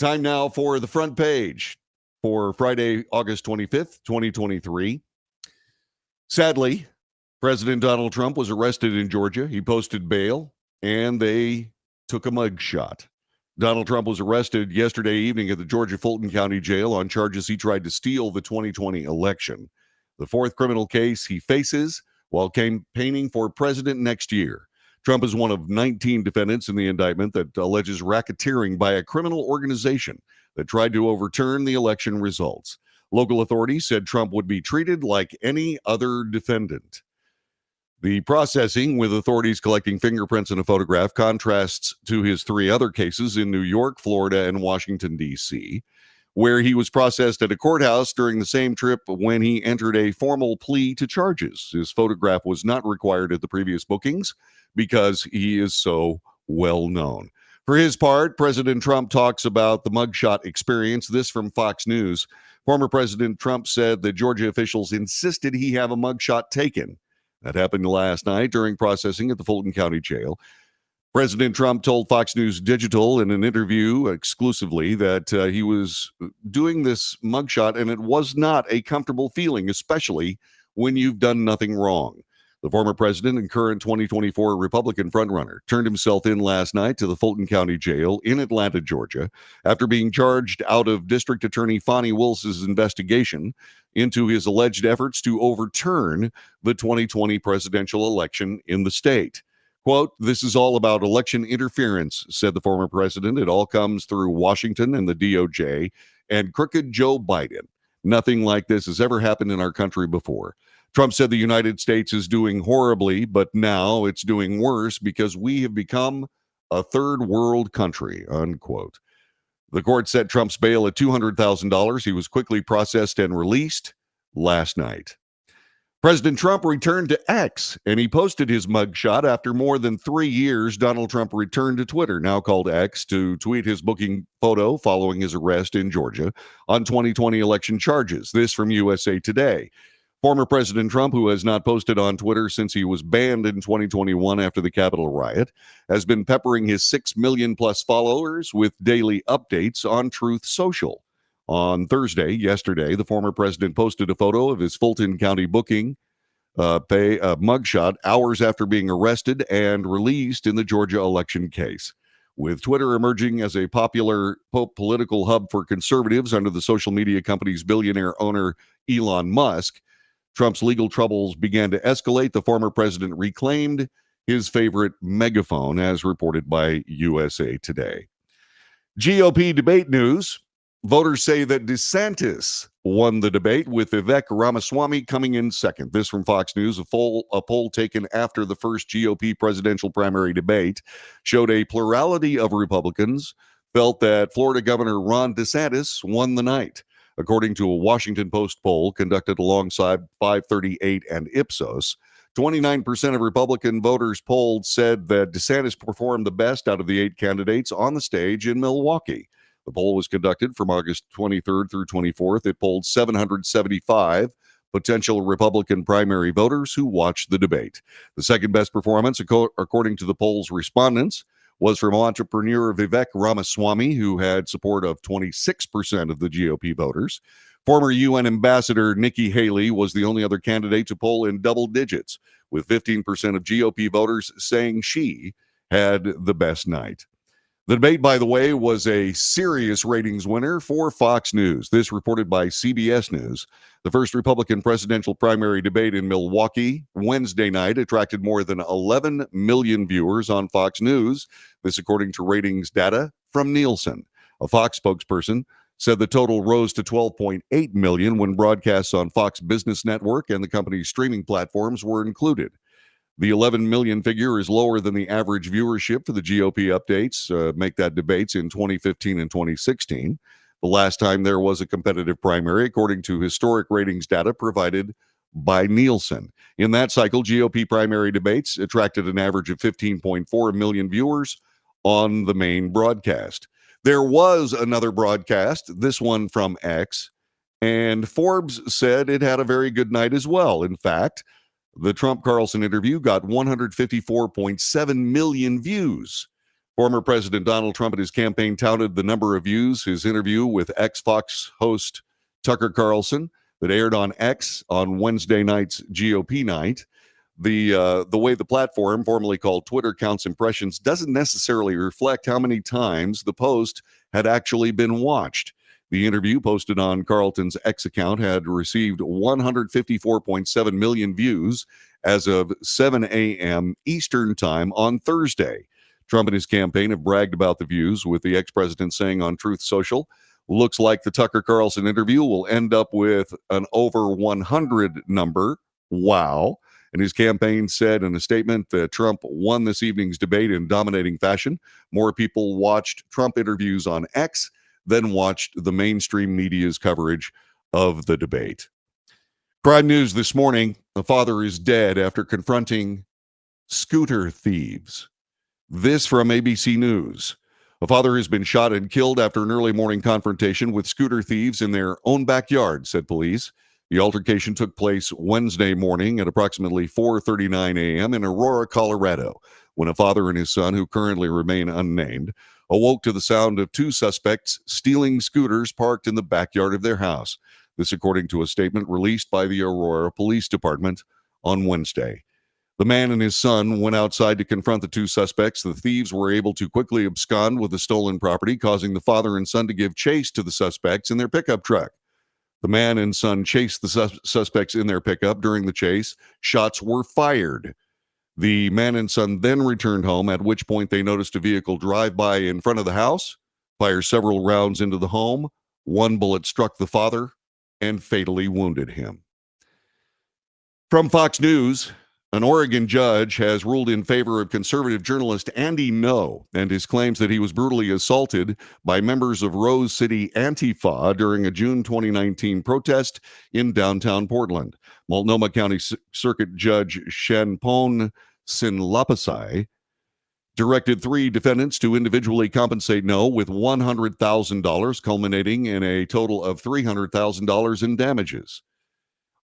Time now for the front page for Friday, August 25th, 2023. Sadly, President Donald Trump was arrested in Georgia. He posted bail, and they took a mugshot. Donald Trump was arrested yesterday evening at the Georgia Fulton County Jail on charges he tried to steal the 2020 election. The fourth criminal case he faces while campaigning for president next year. Trump is one of 19 defendants in the indictment that alleges racketeering by a criminal organization that tried to overturn the election results. Local authorities said Trump would be treated like any other defendant. The processing, with authorities collecting fingerprints and a photograph, contrasts to his three other cases in New York, Florida, and Washington, D.C., where he was processed at a courthouse during the same trip when he entered a formal plea to charges. His photograph was not required at the previous bookings because he is so well known. For his part, President Trump talks about the mugshot experience. This from Fox News. Former President Trump said that Georgia officials insisted he have a mugshot taken. That happened last night during processing at the Fulton County Jail. President Trump told Fox News Digital in an interview exclusively that he was doing this mugshot, and it was not a comfortable feeling, especially when you've done nothing wrong. The former president and current 2024 Republican frontrunner turned himself in last night to the Fulton County Jail in Atlanta, Georgia, after being charged out of District Attorney Fani Willis's investigation into his alleged efforts to overturn the 2020 presidential election in the state. Quote, "This is all about election interference," said the former president. "It all comes through Washington and the DOJ and crooked Joe Biden. Nothing like this has ever happened in our country before." Trump said the United States is doing horribly, but now it's doing worse because we have become a third world country, unquote. The court set Trump's bail at $200,000. He was quickly processed and released last night. President Trump returned to X, and he posted his mugshot after more than 3 years. Donald Trump returned to Twitter, now called X, to tweet his booking photo following his arrest in Georgia on 2020 election charges. This from USA Today. Former President Trump, who has not posted on Twitter since he was banned in 2021 after the Capitol riot, has been peppering his 6 million plus followers with daily updates on Truth Social. On Thursday, yesterday, the former president posted a photo of his Fulton County booking mugshot hours after being arrested and released in the Georgia election case. With Twitter emerging as a popular political hub for conservatives under the social media company's billionaire owner Elon Musk, Trump's legal troubles began to escalate. The former president reclaimed his favorite megaphone, as reported by USA Today. GOP debate news. Voters say that DeSantis won the debate, with Vivek Ramaswamy coming in second. This from Fox News. A poll taken after the first GOP presidential primary debate showed a plurality of Republicans felt that Florida Governor Ron DeSantis won the night. According to a Washington Post poll conducted alongside 538 and Ipsos, 29% of Republican voters polled said that DeSantis performed the best out of the 8 candidates on the stage in Milwaukee. The poll was conducted from August 23rd through 24th. It polled 775 potential Republican primary voters who watched the debate. The second best performance, according to the poll's respondents, was from entrepreneur Vivek Ramaswamy, who had support of 26% of the GOP voters. Former UN Ambassador Nikki Haley was the only other candidate to poll in double digits, with 15% of GOP voters saying she had the best night. The debate, by the way, was a serious ratings winner for Fox News. This reported by CBS News. The first Republican presidential primary debate in Milwaukee Wednesday night attracted more than 11 million viewers on Fox News. This according to ratings data from Nielsen. A Fox spokesperson said the total rose to 12.8 million when broadcasts on Fox Business Network and the company's streaming platforms were included. The 11 million figure is lower than the average viewership for the GOP updates, make that debates in 2015 and 2016. The last time there was a competitive primary, according to historic ratings data provided by Nielsen. In that cycle, GOP primary debates attracted an average of 15.4 million viewers on the main broadcast. There was another broadcast, this one from X, and Forbes said it had a very good night as well. In fact, the Trump-Carlson interview got 154.7 million views. Former President Donald Trump and his campaign touted the number of views his interview with ex-Fox host Tucker Carlson that aired on X on Wednesday night's GOP night. The way the platform, formerly called Twitter, counts impressions doesn't necessarily reflect how many times the post had actually been watched. The interview posted on Carlton's X account had received 154.7 million views as of 7 a.m. Eastern Time on Thursday. Trump and his campaign have bragged about the views, with the ex-president saying on Truth Social, "Looks like the Tucker Carlson interview will end up with an over 100 number. Wow." And his campaign said in a statement that Trump won this evening's debate in dominating fashion. More people watched Trump interviews on X than watched the mainstream media's coverage of the debate. Crime news this morning: a father is dead after confronting scooter thieves. This from ABC News. A father has been shot and killed after an early morning confrontation with scooter thieves in their own backyard, said police. The altercation took place Wednesday morning at approximately 4:39 a.m. in Aurora, Colorado, when a father and his son, who currently remain unnamed, awoke to the sound of two suspects stealing scooters parked in the backyard of their house. This according to a statement released by the Aurora Police Department on Wednesday. The man and his son went outside to confront the two suspects. The thieves were able to quickly abscond with the stolen property, causing the father and son to give chase to the suspects in their pickup truck. The man and son chased the suspects in their pickup. During the chase, shots were fired. The man and son then returned home, at which point they noticed a vehicle drive by in front of the house, fire several rounds into the home. One bullet struck the father and fatally wounded him. From Fox News, an Oregon judge has ruled in favor of conservative journalist Andy Ngo and his claims that he was brutally assaulted by members of Rose City Antifa during a June 2019 protest in downtown Portland. Multnomah County Circuit Judge Shanpon Sinlapasai directed three defendants to individually compensate Ngo with $100,000, culminating in a total of $300,000 in damages.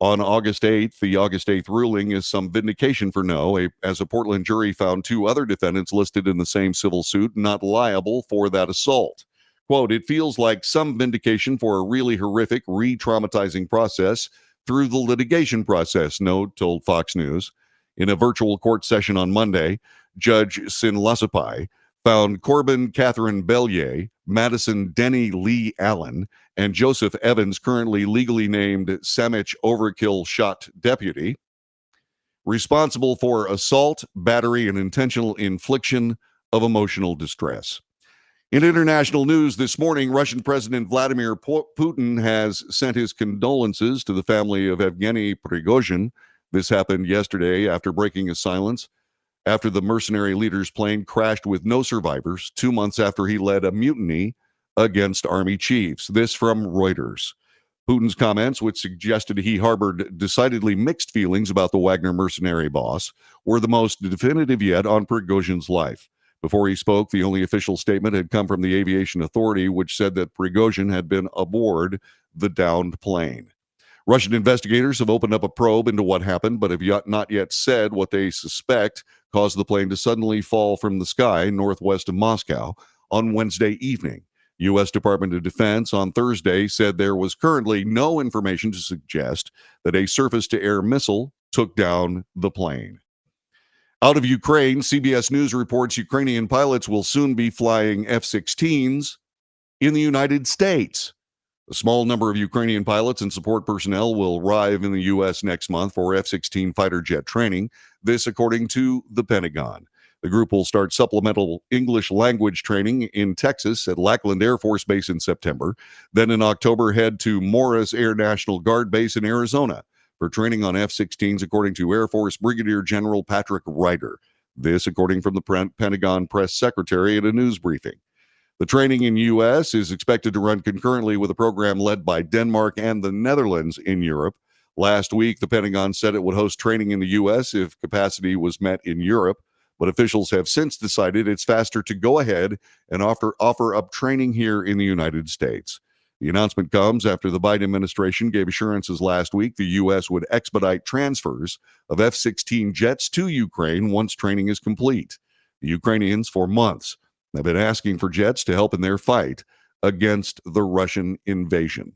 On August 8th, the August 8th ruling is some vindication for Ngo, as a Portland jury found two other defendants listed in the same civil suit not liable for that assault. Quote, "It feels like some vindication for a really horrific, re-traumatizing process through the litigation process," Ngo told Fox News. In a virtual court session on Monday, Judge Sinlasapai found Corbin Catherine Bellier, Madison Denny Lee Allen, and Joseph Evans, currently legally named Samich Overkill Shot Deputy, responsible for assault, battery, and intentional infliction of emotional distress. In international news this morning, Russian President Vladimir Putin has sent his condolences to the family of Evgeny Prigozhin. This happened yesterday after breaking his silence after the mercenary leader's plane crashed with no survivors 2 months after he led a mutiny against army chiefs. This from Reuters. Putin's comments, which suggested he harbored decidedly mixed feelings about the Wagner mercenary boss, were the most definitive yet on Prigozhin's life. Before he spoke, the only official statement had come from the aviation authority, which said that Prigozhin had been aboard the downed plane. Russian investigators have opened up a probe into what happened, but have not yet said what they suspect caused the plane to suddenly fall from the sky northwest of Moscow on Wednesday evening. U.S. Department of Defense on Thursday said there was currently no information to suggest that a surface-to-air missile took down the plane. Out of Ukraine, CBS News reports Ukrainian pilots will soon be flying F-16s in the United States. A small number of Ukrainian pilots and support personnel will arrive in the U.S. next month for F-16 fighter jet training. This, according to the Pentagon. The group will start supplemental English language training in Texas at Lackland Air Force Base in September. Then in October, head to Morris Air National Guard Base in Arizona for training on F-16s, according to Air Force Brigadier General Patrick Ryder. This, according from the Pentagon press secretary at a news briefing. The training in U.S. is expected to run concurrently with a program led by Denmark and the Netherlands in Europe. Last week, the Pentagon said it would host training in the U.S. if capacity was met in Europe, but officials have since decided it's faster to go ahead and offer up training here in the United States. The announcement comes after the Biden administration gave assurances last week the U.S. would expedite transfers of F-16 jets to Ukraine once training is complete. The Ukrainians, for months, have been asking for jets to help in their fight against the Russian invasion.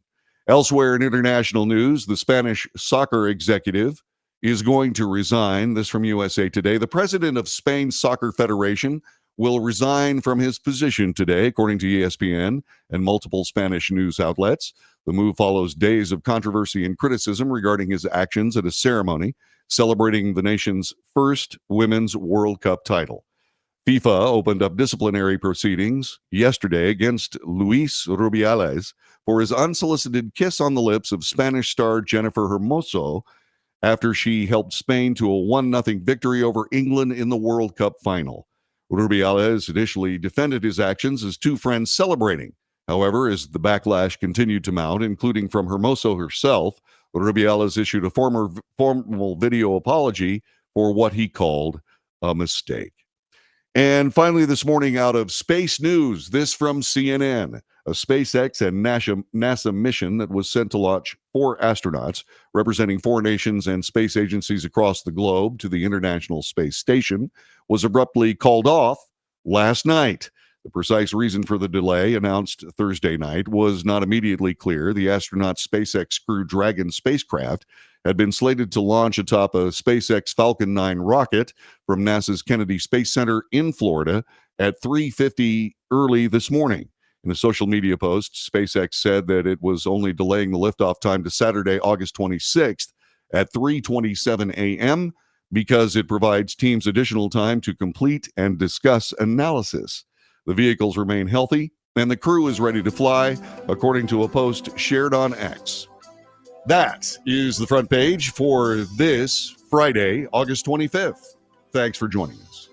Elsewhere in international news, the Spanish soccer executive is going to resign. This from USA Today. The president of Spain's Soccer Federation will resign from his position today, according to ESPN and multiple Spanish news outlets. The move follows days of controversy and criticism regarding his actions at a ceremony celebrating the nation's first Women's World Cup title. FIFA opened up disciplinary proceedings yesterday against Luis Rubiales for his unsolicited kiss on the lips of Spanish star Jennifer Hermoso after she helped Spain to a 1-0 victory over England in the World Cup final. Rubiales initially defended his actions as two friends celebrating. However, as the backlash continued to mount, including from Hermoso herself, Rubiales issued a formal video apology for what he called a mistake. And finally, this morning, out of space news, this from CNN. A SpaceX and NASA mission that was sent to launch 4 astronauts representing 4 nations and space agencies across the globe to the International Space Station was abruptly called off last night. The precise reason for the delay, announced Thursday night, was not immediately clear. The astronaut SpaceX Crew Dragon spacecraft had been slated to launch atop a SpaceX Falcon 9 rocket from NASA's Kennedy Space Center in Florida at 3:50 early this morning. In a social media post, SpaceX said that it was only delaying the liftoff time to Saturday, August 26th at 3:27 a.m. because it provides teams additional time to complete and discuss analysis. The vehicles remain healthy, and the crew is ready to fly, according to a post shared on X. That is the front page for this Friday, August 25th. Thanks for joining us.